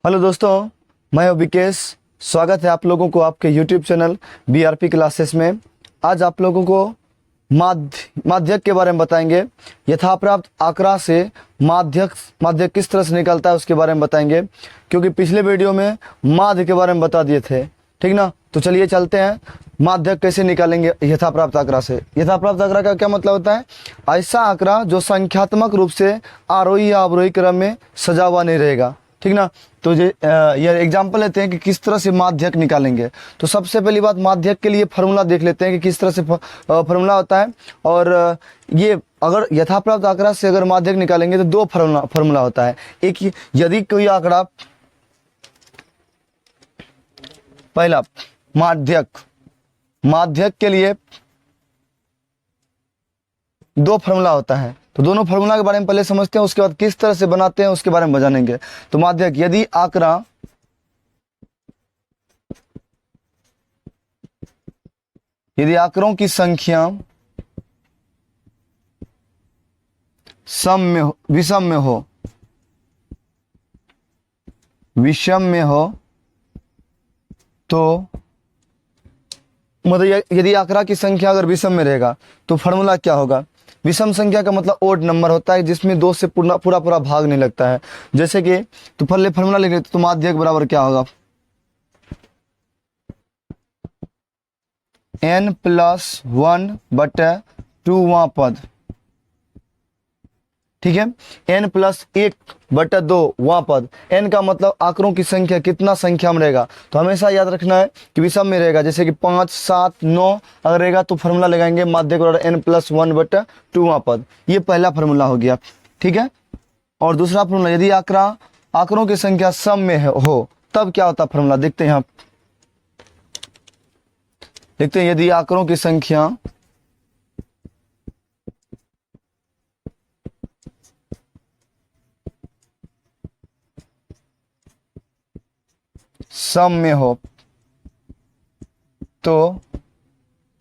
Hello दोस्तों, मैं हूं विकेश। स्वागत है आप लोगों को आपके यूट्यूब चैनल बीआरपी क्लासेस में। आज आप लोगों को माध्यक के बारे में बताएंगे। यथाप्राप्त आंकड़ा से माध्यक किस तरह से निकलता है उसके बारे में बताएंगे, क्योंकि पिछले वीडियो में माध्य के बारे में बता दिए थे। ठीक ना, तो चलिए चलते हैं माध्यक कैसे निकालेंगे यथाप्राप्त आंकड़ा से। यथाप्राप्त आंकड़ा का क्या मतलब होता है? ऐसा आंकड़ा जो संख्यात्मक रूप से आरोही या अवरोही क्रम में सजा हुआ नहीं रहेगा। ठीक ना, तो यह एग्जाम्पल लेते हैं कि किस तरह से माध्यक निकालेंगे। तो सबसे पहली बात, माध्यक के लिए फार्मूला देख लेते हैं कि किस तरह से फार्मूला होता है। और ये अगर यथाप्राप्त आंकड़ा से अगर माध्यक निकालेंगे तो दो फार्मूला होता है। एक, यदि कोई आंकड़ा, पहला माध्यक के लिए दो फार्मूला होता है। तो दोनों फार्मूला के बारे में पहले समझते हैं, उसके बाद किस तरह से बनाते हैं उसके बारे में जानेंगे। तो माध्यक, यदि आंकड़ों की संख्या विषम में हो तो मतलब यदि आंकड़ा की संख्या अगर विषम में रहेगा तो फार्मूला क्या होगा? विषम संख्या का मतलब ओड नंबर होता है जिसमें दो से पूरा भाग नहीं लगता है। जैसे कि तो पहले फार्मूला लिख लेते, तो माध्यक बराबर क्या होगा? n+1/2वां पद। ठीक है, n+1/2वां पद। n का मतलब आंकड़ों की संख्या कितना संख्या में रहेगा, तो हमेशा याद रखना है कि विषम में रहेगा। जैसे कि 5, 7, 9 अगर रहेगा तो फार्मूला लगाएंगे माध्यक बराबर n+1/2वां पद। ये पहला फार्मूला हो गया। ठीक है, और दूसरा फार्मूला, यदि आंकड़ों की संख्या सम में हो तब क्या होता है फार्मूला? देखते हैं यहाँ, देखते हैं। यदि आंकड़ों की संख्या सम में हो तो,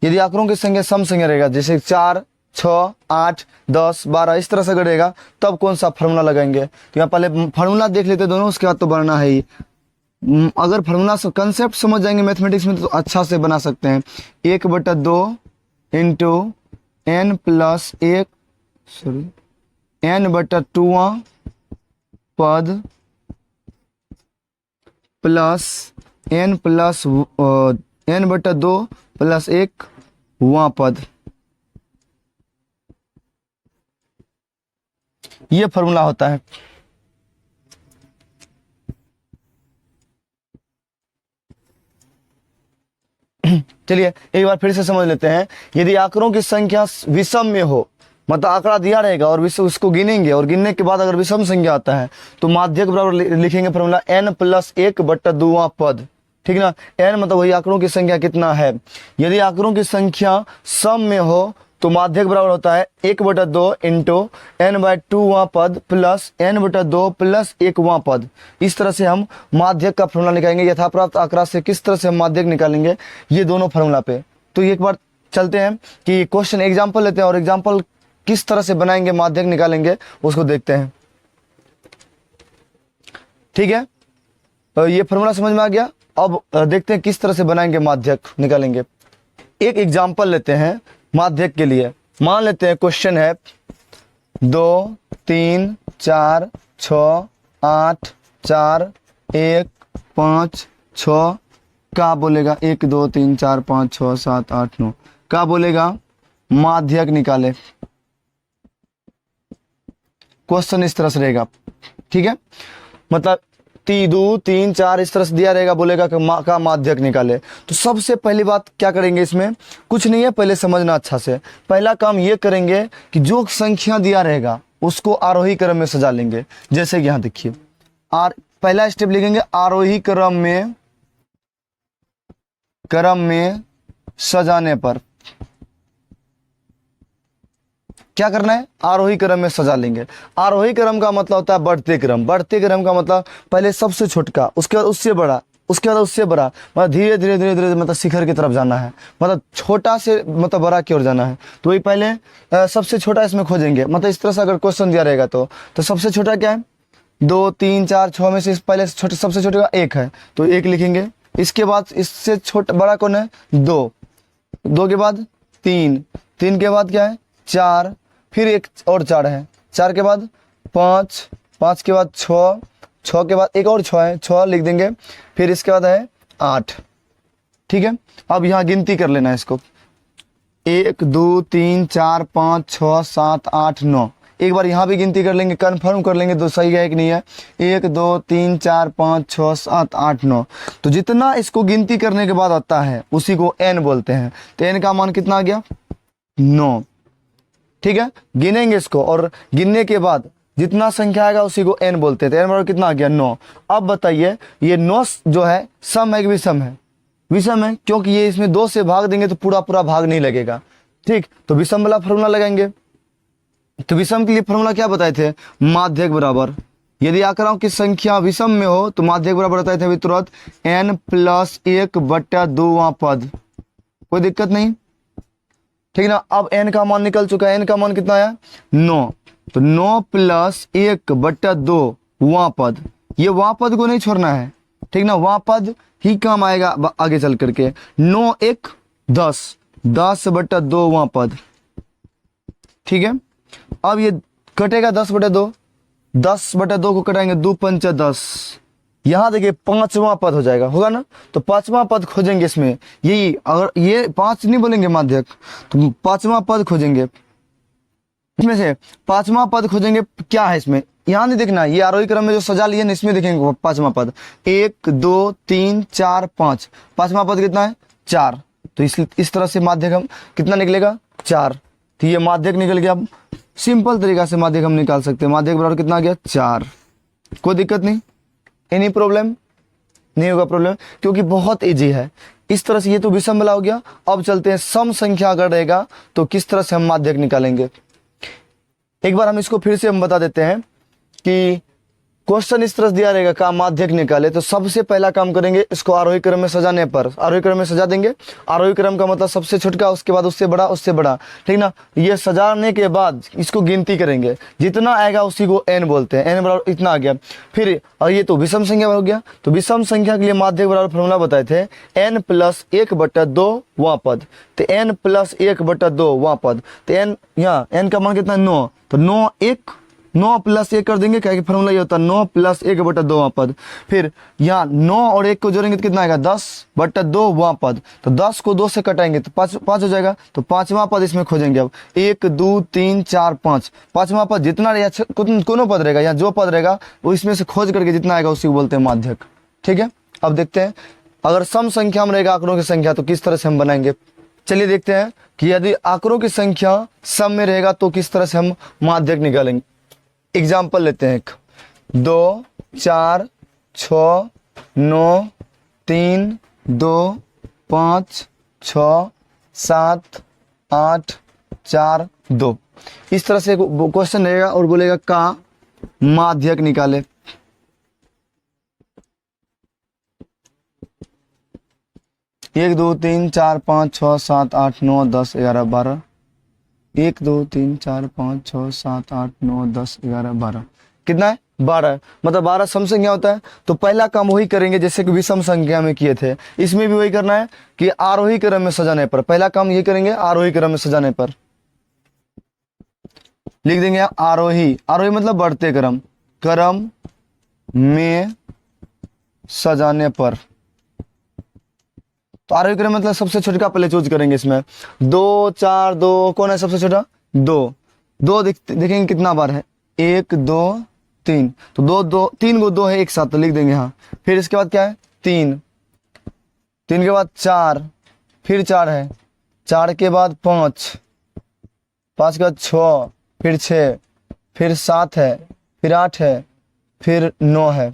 यदि आंकड़ों की संख्या सम संख्या रहेगा, जैसे 4, 6, 8, 10, 12 इस तरह से अगर रहेगा तब कौन सा फार्मूला लगाएंगे? तो यहाँ पहले फार्मूला देख लेते दोनों, उसके बाद तो बनना है ही। अगर फार्मूला कंसेप्ट समझ जाएंगे मैथमेटिक्स में तो अच्छा से बना सकते हैं। 1/2 इंटू n/2वां पद प्लस n/2 प्लस 1वां पद। ये फार्मूला होता है। चलिए एक बार फिर से समझ लेते हैं। यदि आंकड़ों की संख्या विषम में हो, मतलब आंकड़ा दिया रहेगा और उसको गिनेंगे और गिनने के बाद अगर विषम संख्या आता है तो माध्यक बराबर लिखेंगे फार्मूला n+1/2वां पद। ठीक ना, n मतलब वही आंकड़ों की संख्या कितना है। यदि आंकड़ों की संख्या सम में हो तो माध्यक बराबर होता है 1/2 इंटू n/2वां पद प्लस n/2 प्लस 1वां पद। इस तरह से हम माध्यक का फार्मूला निकालेंगे। यथाप्राप्त आंकड़ा से किस तरह से हम माध्यक निकालेंगे, ये दोनों फार्मूला पे। तो एक बार चलते हैं कि क्वेश्चन एग्जाम्पल लेते हैं और एग्जाम्पल किस तरह से बनाएंगे माध्यक निकालेंगे उसको देखते हैं। ठीक है, तो ये फार्मूला समझ में आ गया। अब देखते हैं किस तरह से बनाएंगे माध्यक निकालेंगे। एक एग्जाम्पल लेते हैं माध्यक के लिए। मान लेते हैं क्वेश्चन है 2, 3, 4, 6, 8, 4, 1, 5, 6 का बोलेगा 1, 2, 3, 4, 5, 6, 7, 8, 9 का बोलेगा माध्यक निकाले। क्वेश्चन इस तरह से रहेगा। ठीक है, मतलब 2, 3, 4 इस तरह से दिया रहेगा, बोलेगा का माध्यक निकाले। तो सबसे पहली बात क्या करेंगे, इसमें कुछ नहीं है, पहले समझना अच्छा से। पहला काम ये करेंगे कि जो संख्या दिया रहेगा उसको आरोही क्रम में सजा लेंगे। जैसे कि यहाँ देखिए, पहला स्टेप लिखेंगे आरोही क्रम में सजाने पर क्या करना है, आरोही क्रम में सजा लेंगे। आरोही क्रम का मतलब होता है बढ़ते क्रम। बढ़ते क्रम का मतलब पहले सबसे छोटका, उसके बाद उससे बड़ा, उसके बाद उससे बड़ा, मतलब धीरे धीरे धीरे धीरे मतलब शिखर की तरफ जाना है, मतलब छोटा से मतलब बड़ा की ओर जाना है। तो वही पहले सबसे छोटा इसमें खोजेंगे। मतलब इस तरह से अगर क्वेश्चन दिया रहेगा तो सबसे छोटा क्या है, 2 3 4 6 में से पहले छोटे सबसे छोटे का 1 है तो 1 लिखेंगे। इसके बाद इससे छोटा बड़ा कौन है 2, 2 के बाद 3, 3 के बाद क्या है 4, फिर एक और 4 है, 4 के बाद 5, 5 के बाद 6, 6 के बाद एक और 6 है, 6 लिख देंगे। फिर इसके बाद है 8। ठीक है, अब यहाँ गिनती कर लेना है इसको, 1 2 3 4 5 6 7 8 9। एक बार यहाँ भी गिनती कर लेंगे, कंफर्म कर लेंगे तो सही है कि नहीं है। 1 2 3 4 5 6 7 8 9। तो जितना इसको गिनती करने के बाद आता है उसी को n बोलते हैं। तो n का मान कितना आ गया 9। ठीक है, गिनेंगे इसको और गिनने के बाद जितना संख्या आएगा उसी को n बोलते हैं। तो n बराबर कितना आ गया 9। अब बताइए ये 9 जो है सम है कि विषम है? विषम है, क्योंकि ये इसमें 2 से भाग देंगे तो पूरा पूरा भाग नहीं लगेगा। ठीक, तो विषम वाला फॉर्मूला लगाएंगे। तो विषम के लिए फॉर्मूला क्या बताए थे? माध्यक बराबर, यदि आंकड़ों की संख्या विषम में हो तो माध्यक बराबर बताए थे अभी तुरंत n + 1/2वां पद। कोई दिक्कत नहीं, ठीक ना। अब n का मान निकल चुका है, n का मान कितना आया 9। तो 9 + 1/2वां पद, ये वां पद को नहीं छोड़ना है, ठीक ना, वां पद ही काम आएगा आगे चल करके। 9 1 10, 10/2वां पद। ठीक है, अब ये कटेगा 10/2, 10/2 को कटाएंगे 2 5 10। यहाँ देखिए 5वां पद हो जाएगा, होगा ना। तो 5वां पद खोजेंगे इसमें, यही अगर ये 5 नहीं बोलेंगे माध्यक तो 5वां पद खोजेंगे। इसमें से 5वां पद खोजेंगे, क्या है इसमें यहाँ नहीं देखना, ये आरोही क्रम में जो सजा लिए ना इसमें देखेंगे 5वां पद। 1 2 3 4 5, 5वां पद कितना है 4। तो इस तरह से माध्यक हम कितना निकलेगा 4। तो ये माध्यक निकल गया। सिंपल तरीका से माध्यक हम निकाल सकते हैं। माध्यक बराबर कितना आ गया 4। कोई दिक्कत नहीं, एनी प्रॉब्लम नहीं होगा प्रॉब्लम, क्योंकि बहुत इजी है। इस तरह से ये तो विषम वाला हो गया। अब चलते हैं सम संख्या अगर रहेगा तो किस तरह से हम माध्यक निकालेंगे। एक बार हम इसको फिर से हम बता देते हैं कि क्वेश्चन इस तरह से दिया रहेगा का माध्यक निकाले। तो सबसे पहला काम करेंगे, इसको आरोही क्रम में सजाने पर आरोही क्रम में सजा देंगे। आरोही क्रम का मतलब सबसे छोटा, उसके बाद उससे बड़ा, उससे बड़ा, ठीक ना। ये सजाने के बाद इसको गिनती करेंगे, जितना आएगा उसी को n बोलते हैं। n बराबर इतना आ गया। फिर और ये तो विषम संख्या हो गया। तो विषम संख्या के लिए माध्यक बराबर फॉर्मूला बताए थे n + 1/2वां पद। तो n + 1/2वां पद। तो n यहाँ n का मान कितना 9। तो 9 + 1 कर देंगे, क्या कि फॉर्मूला ये होता है 9 + 1/2वां पद। फिर यहाँ 9 और 1 को जोड़ेंगे तो कितना आएगा 10/2वां पद। तो 10 को 2 से कटाएंगे तो 5 हो जाएगा। तो 5वां पद इसमें खोजेंगे। अब 1 2 3 4 5, 5वां पद जितना कोनो पद रहेगा, यहाँ जो पद रहेगा वो इसमें से खोज करके जितना आएगा उसी को बोलते हैं माध्यक। ठीक है, अब देखते हैं अगर सम संख्या में रहेगा आंकड़ों की संख्या तो किस तरह से हम बनाएंगे। चलिए देखते हैं कि यदि आंकड़ों की संख्या सम में रहेगा तो किस तरह से हम माध्यक निकालेंगे। एग्जाम्पल लेते हैं, 2 4 6 9 3 2 5 6 7 8 4 2। इस तरह से क्वेश्चन रहेगा और बोलेगा का माध्यक निकाले। एक 2 3 4 5 6 7 8 9 10 11 12। 1 2 3 4 5 6 7 8 9 10 11 12। कितना है 12। मतलब 12 सम संख्या होता है। तो पहला काम वही करेंगे जैसे कि विषम संख्या में किए थे, इसमें भी वही करना है कि आरोही क्रम में सजाने पर। पहला काम ये करेंगे आरोही क्रम में सजाने पर। लिख देंगे आरोही, आरोही मतलब बढ़ते क्रम, क्रम में सजाने पर। तो आरोही क्रम मतलब सबसे छोटा पहले चूज करेंगे। इसमें 2 4 2 कौन है सबसे छोटा 2 देखेंगे कितना बार है 1 2 3। तो 2 3 को 2 है एक साथ, तो लिख देंगे हाँ। फिर इसके बाद क्या है 3 के बाद 4, फिर 4 है, 4 के बाद 5 के बाद 6, फिर 6, फिर 7 है, फिर 8 है, फिर 9 है।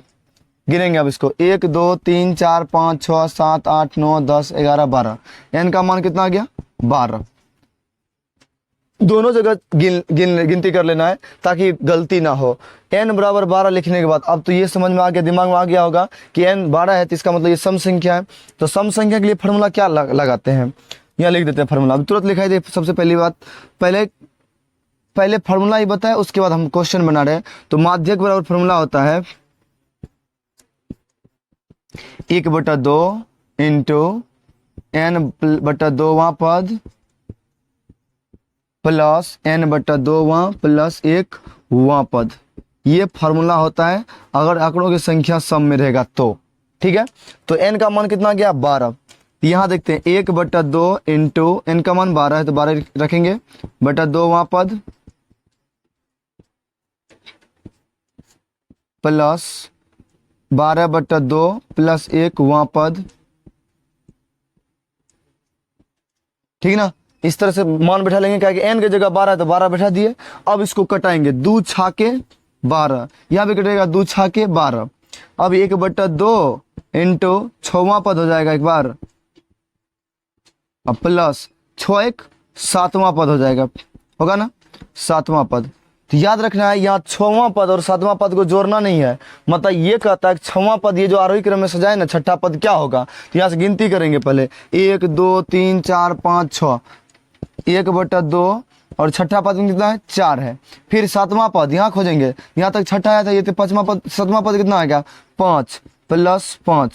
गिनेंगे अब इसको 1 2 3 4 5 6 7 8 9 10 11 12। n का मान कितना आ गया 12। दोनों जगह गिनती कर लेना है ताकि गलती ना हो। n बराबर 12 लिखने के बाद अब तो ये समझ में आ गया, दिमाग में आ गया होगा कि n 12 है तो इसका मतलब ये सम संख्या है। तो सम संख्या के लिए फॉर्मूला क्या लगाते हैं, यहाँ लिख देते हैं फॉर्मूला। अब तुरंत लिखाई दे। सबसे पहली बात, पहले पहले फार्मूला ही बताए, उसके बाद हम क्वेश्चन बना रहे हैं। तो माध्यक बराबर फार्मूला होता है 1/2 इंटू n/2वां पद प्लस n/2वां प्लस 1वां पद। ये फार्मूला होता है अगर आंकड़ों की संख्या सम में रहेगा तो। ठीक है, तो n का मान कितना गया 12। यहाँ देखते हैं 1/2 इंटू n का मान 12 है तो 12 रखेंगे बटा 2वां पद प्लस 12/2 प्लस 1वां पद। ठीक ना, इस तरह से मान बैठा लेंगे, क्या कि n की जगह 12 है तो 12 बैठा दिए। अब इसको कटाएंगे 2 छाके 12, यहाँ भी कटेगा 2 छाके 12। अब 1/2 इंटू 6वां पद हो जाएगा एक बार, अब प्लस 6 1 7वां पद हो जाएगा, होगा ना 7वां पद। तो याद रखना है यहाँ 6वां पद और 7वां पद को जोड़ना नहीं है। मतलब ये कहता है कि 6वां पद ये जो आरोही क्रम में सजाए ना, छठा पद क्या होगा। तो यहाँ से गिनती करेंगे पहले 1 2 3 4 5 6, 1/2 और छठा पद में कितना है 4 है। फिर 7वां पद यहाँ खोजेंगे, यहाँ तक छठा आया था, ये तो 5वां पद 7वां पद कितना आएगा 5 प्लस 5,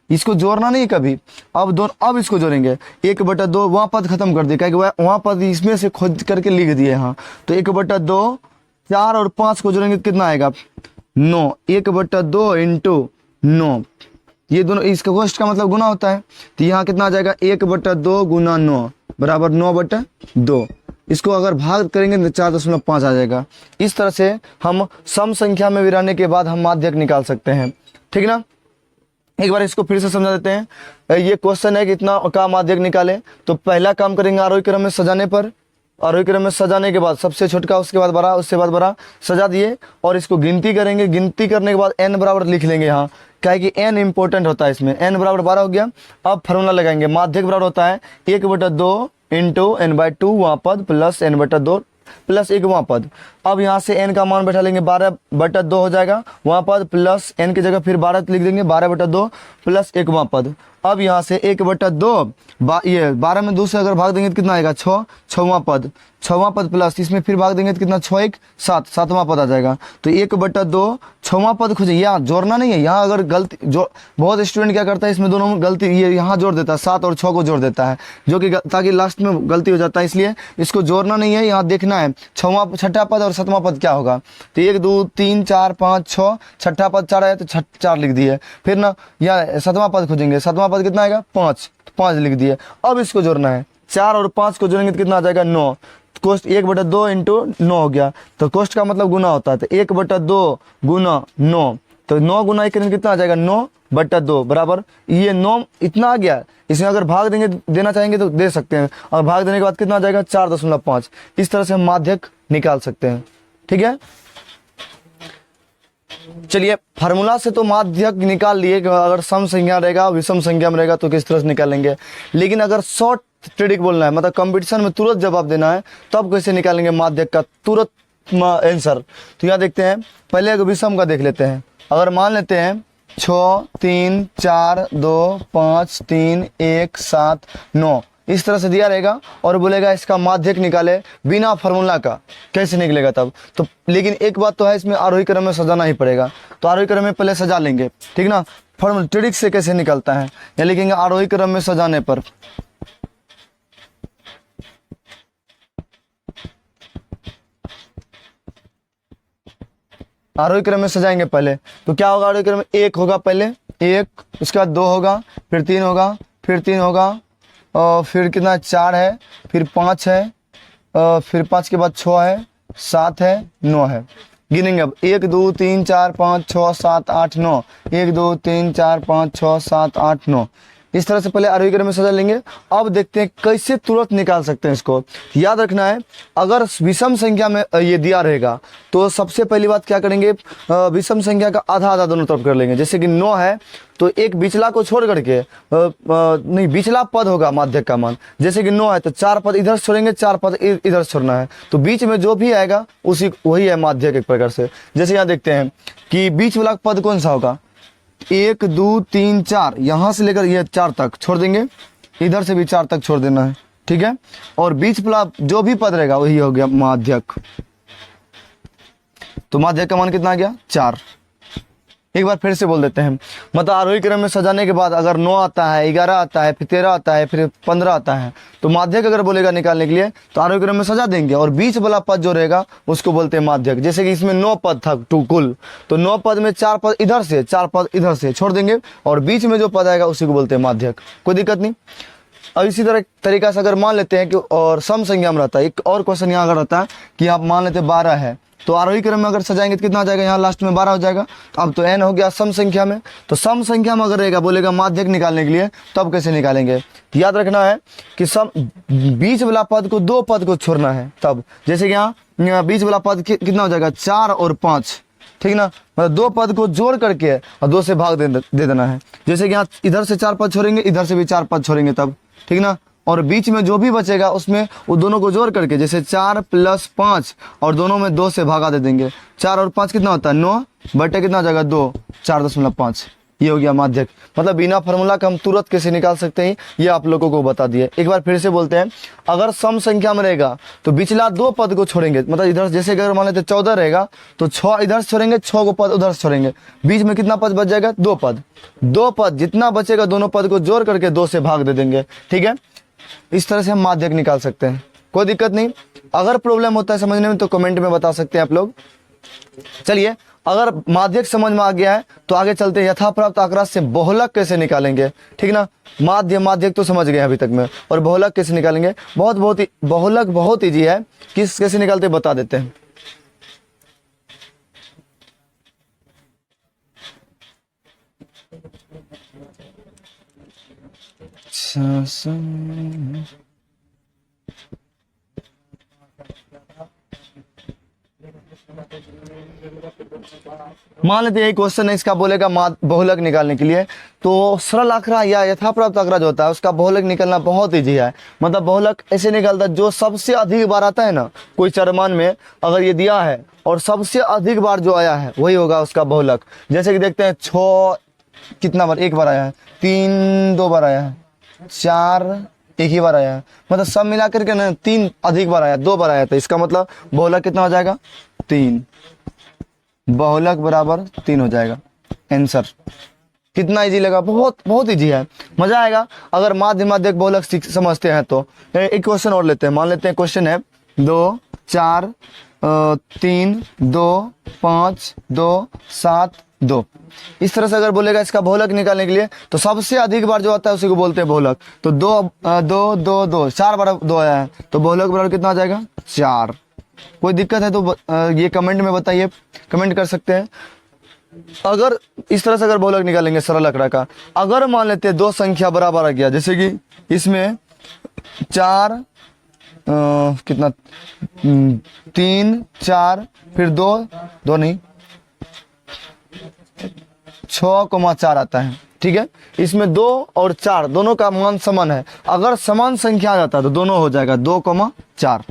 इसको जोड़ना नहीं कभी। अब इसको जोड़ेंगे 1/2, वहाँ पद खत्म कर दिए क्योंकि वहाँ पद इसमें से खोज करके लिख दिए यहाँ। तो 1/2 4 और 5 को जोड़ेंगे तो कितना आएगा 9, 1/2 इंटू 9, ये दोनों इसका गोष्ठ का मतलब गुना होता है। तो यहाँ कितना आ जाएगा 1/2 गुना 9 बराबर 9/2। इसको अगर भाग करेंगे तो 4.5 आ जाएगा। इस तरह से हम सम संख्या में भी रहने के बाद हम माध्यक निकाल सकते हैं। ठीक ना, एक बार इसको फिर से समझा देते हैं। ये क्वेश्चन है कि इतना का माध्यक निकाले। तो पहला काम करेंगे आरोही क्रम में सजाने पर, आरोही क्रम में सजाने के बाद सबसे छोटका उसके बाद बड़ा उसके बाद बड़ा सजा दिए और इसको गिनती करेंगे। गिनती करने के बाद n बराबर लिख लेंगे यहाँ, क्या है कि n इंपॉर्टेंट होता है इसमें। n बराबर 12 हो गया। अब फार्मूला लगाएंगे, माध्यक बराबर होता है 1/2 इंटू n/2 वहाँ पद प्लस n/2 प्लस 1वां पद। अब यहाँ से n का मान बैठा लेंगे 12/2 हो जाएगा वहाँ पद प्लस n की जगह फिर 12 लिख देंगे 12/2 प्लस 1वां पद। अब यहाँ से 1/2 ये 12 में 2 से अगर भाग देंगे तो कितना आएगा 6, 6वां पद 6वां पद प्लस इसमें फिर भाग देंगे तो कितना 6 1 7, 7वां पद आ जाएगा। तो 1/2 6वां पद खोजिए, यहाँ जोड़ना नहीं है। यहाँ अगर गलती जो बहुत स्टूडेंट क्या करता है इसमें दोनों में गलती, ये यहाँ जोड़ देता है 7 और 6 को जोड़ देता है, जो कि ताकि लास्ट में गलती हो जाता है, इसलिए इसको जोड़ना नहीं है। यहाँ देखना है छठा पद और 7वां पद क्या होगा। तो 1 2 3 4 5 6, छठा पद 4 आया तो 4 लिख दिए। फिर ना यहाँ 7वां पद खोजेंगे, 7वां पद कितना आएगा 5, 5 लिख दिए। अब इसको जोड़ना है, 4 और 5 को जोड़ेंगे तो कितना आ जाएगा 9। कोष्ट 1/2 इंटू 9 हो गया। तो कोष्ट का मतलब गुना होता है। तो 1/2 गुना 9, तो 9 गुना 1 करेंगे कितना आ जाएगा 9/2 बराबर ये 9 इतना आ गया। इसमें अगर भाग देंगे देना चाहेंगे तो दे सकते हैं, और भाग देने के बाद कितना आ जाएगा 4.5। इस तरह से हम माध्यक निकाल सकते हैं। ठीक है, चलिए फार्मूला से तो माध्यक निकाल लिए कि अगर सम संख्या रहेगा विषम संख्या में रहेगा तो किस तरह से निकालेंगे। लेकिन अगर शॉर्ट ट्रिक बोलना है, मतलब कंपटीशन में तुरंत जवाब देना है, तब कैसे निकालेंगे माध्यक का तुरंत आंसर। तो यहाँ देखते हैं, पहले एक विषम का देख लेते हैं। अगर मान लेते हैं 6 3 4 2 5 3 1 7 9 इस तरह से दिया रहेगा और बोलेगा इसका माध्यक निकाले बिना फार्मूला का, कैसे निकलेगा तब। तो लेकिन एक बात तो है, इसमें आरोही क्रम में सजाना ही पड़ेगा। तो आरोही क्रम में पहले सजा लेंगे, ठीक ना। फार्मूला ट्रिक से कैसे निकलता है या लिखेंगे आरोही क्रम में सजाने पर। आरोही क्रम में सजाएंगे पहले तो क्या होगा, आरोही क्रम में 1 होगा पहले 1, उसके बाद 2 होगा, फिर 3 होगा, फिर 3 होगा, और फिर कितना 4 है, फिर 5 है, फिर 5 के बाद 6 है, 7 है, 9 है। गिनेंगे अब 1 2 3 4 5 6 7 8 9, 1 2 3 4 5 6 7 8 9। इस तरह से पहले आरोही क्रम में सजा लेंगे। अब देखते हैं कैसे तुरंत निकाल सकते हैं इसको। याद रखना है, अगर विषम संख्या में ये दिया रहेगा तो सबसे पहली बात क्या करेंगे, विषम संख्या का आधा आधा दोनों तरफ कर लेंगे। जैसे कि 9 है तो एक बिचला को छोड़ करके नहीं, बिचला पद होगा माध्यक का मान। जैसे कि 9 है तो 4 पद इधर से छोड़ेंगे, 4 पद इधर से छोड़ना है, तो बीच में जो भी आएगा उसी वही है माध्यक एक प्रकार से। जैसे यहाँ देखते हैं कि बीच वाला पद कौन सा होगा, 1 2 3 4, यहाँ से लेकर ये 4 तक छोड़ देंगे, इधर से भी 4 तक छोड़ देना है, ठीक है। और बीच वाला जो भी पद रहेगा वही हो गया माध्यक। तो माध्यक का मान कितना आ गया 4। एक बार फिर से बोल देते हैं, मतलब आरोही क्रम में सजाने के बाद अगर 9 आता है, 11 आता है, फिर 13 आता है, फिर 15 आता है, तो माध्यक अगर बोलेगा निकालने के लिए तो आरोही क्रम में सजा देंगे और बीच वाला पद जो रहेगा उसको बोलते हैं माध्यक। जैसे कि इसमें 9 पद था कुल, तो 9 पद में 4 पद इधर से, 4 पद इधर से छोड़ देंगे और बीच में जो पद आएगा उसी को बोलते हैं माध्यक। कोई दिक्कत नहीं। अब इसी तरह तरीका से अगर मान लेते हैं कि और सम संख्या में रहता है, एक और क्वेश्चन यहाँ अगर रहता है कि आप मान लेते 12 है, तो आरोही क्रम में अगर सजाएंगे तो कितना आ जाएगा, यहाँ लास्ट में 12 हो जाएगा। अब तो n हो गया सम संख्या में, तो सम संख्या में अगर रहेगा बोलेगा माध्यक निकालने के लिए, तब कैसे निकालेंगे। याद रखना है कि सम बीच वाला पद को 2 पद को छोड़ना है तब। जैसे कि यहाँ बीच वाला पद कितना हो जाएगा 4 और 5, ठीक ना, मतलब 2 पद को जोड़ करके और 2 से भाग दे देना है। जैसे कि यहाँ इधर से 4 पद छोड़ेंगे, इधर से भी 4 पद छोड़ेंगे तब, ठीक ना, और बीच में जो भी बचेगा उसमें वो दोनों को जोड़ करके, जैसे 4 + 5 और दोनों में 2 से भागा दे देंगे। 4 और 5 कितना होता है 9 बटे कितना हो जाएगा 2, 4.5। ये हो गया माध्यक। मतलब बिना फार्मूला का हम तुरंत कैसे निकाल सकते हैं ये आप लोगों को बता दिए। एक बार फिर से बोलते हैं, अगर सम संख्या में रहेगा तो पिछला 2 पद को छोड़ेंगे, मतलब इधर जैसे अगर मान लेते 14 रहेगा तो 6 इधर से छोड़ेंगे, 6 को पद उधर से छोड़ेंगे, बीच में कितना पद बच जाएगा 2 पद। 2 पद जितना बचेगा दोनों पद को जोड़ करके 2 से भाग दे देंगे, ठीक है। इस तरह से हम माध्यक निकाल सकते हैं, कोई दिक्कत नहीं। अगर प्रॉब्लम होता है समझने में तो कमेंट में बता सकते हैं आप लोग। चलिए, अगर माध्यक समझ में आ गया है तो आगे चलते हैं यथाप्राप्त आक्रास से बहुलक कैसे निकालेंगे, ठीक ना। माध्यक तो समझ गए अभी तक में, और बहुलक कैसे निकालेंगे बहुलक बहुत ईजी है, कैसे निकालते बता देते हैं। मान लेते हैं क्वेश्चन है, इसका बोलेगा बहुलक निकालने के लिए, तो सरल आंकड़ा या यथाप्राप्त आंकड़ा जो होता है उसका बहुलक निकालना बहुत ईजी है। मतलब बहुलक ऐसे निकलता है जो सबसे अधिक बार आता है ना, कोई चरमान में अगर ये दिया है और सबसे अधिक बार जो आया है वही होगा उसका बहुलक। जैसे कि देखते हैं 6 कितना बार, 1 बार आया है, 3 2 बार आया है, 4 1 ही बार आया है, मतलब सब मिला करके ना 3 अधिक बार आया, 2 बार आया, तो इसका मतलब बहुलक कितना हो जाएगा 3। बहुलक बराबर 3 हो जाएगा आंसर। कितना इजी लगा, बहुत इजी है, मजा आएगा अगर माध्यक बहुलक समझते हैं तो। एक क्वेश्चन और लेते हैं, मान लेते हैं क्वेश्चन है 2 4 3 2 5 2 7 2। इस तरह से अगर बोलेगा इसका बहुलक निकालने के लिए तो सबसे अधिक बार जो आता है उसी को बोलते हैं बहुलक। तो 2 2 2 2 4 बार 2 आया है, तो बहुलक बराबर कितना आ जाएगा 4। कोई दिक्कत है तो ये कमेंट में बताइए, कमेंट कर सकते हैं। अगर इस तरह से अगर बहुलक निकालेंगे सरल आंकड़ा का, अगर मान लेते हैं 2 संख्या बराबर आ गया, जैसे कि इसमें 4 कितना 3 4 फिर 2 नहीं 6,4 आता है, ठीक है। इसमें 2 और 4 दोनों का मान समान है, अगर समान संख्या आ जाता है तो दोनों हो जाएगा 2,4,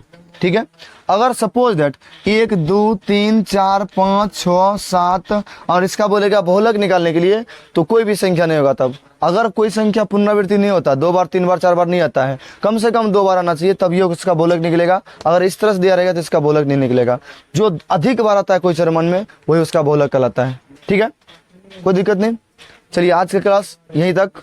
ठीक है। अगर सपोज दैट 1 2 3 4 5 6 7 और इसका बोलेगा बहुलक निकालने के लिए तो कोई भी संख्या नहीं होगा तब। अगर कोई संख्या पुनरावृत्ति नहीं होता, 2 बार 3 बार 4 बार नहीं आता है, कम से कम 2 बार आना चाहिए तब ये उसका बहुलक निकलेगा। अगर इस तरह से दिया रहेगा तो इसका बहुलक नहीं निकलेगा। जो अधिक बार आता है कोई चरमान में वही उसका बहुलक कहलाता है, ठीक है, कोई दिक्कत नहीं। चलिए आज की क्लास यहीं तक।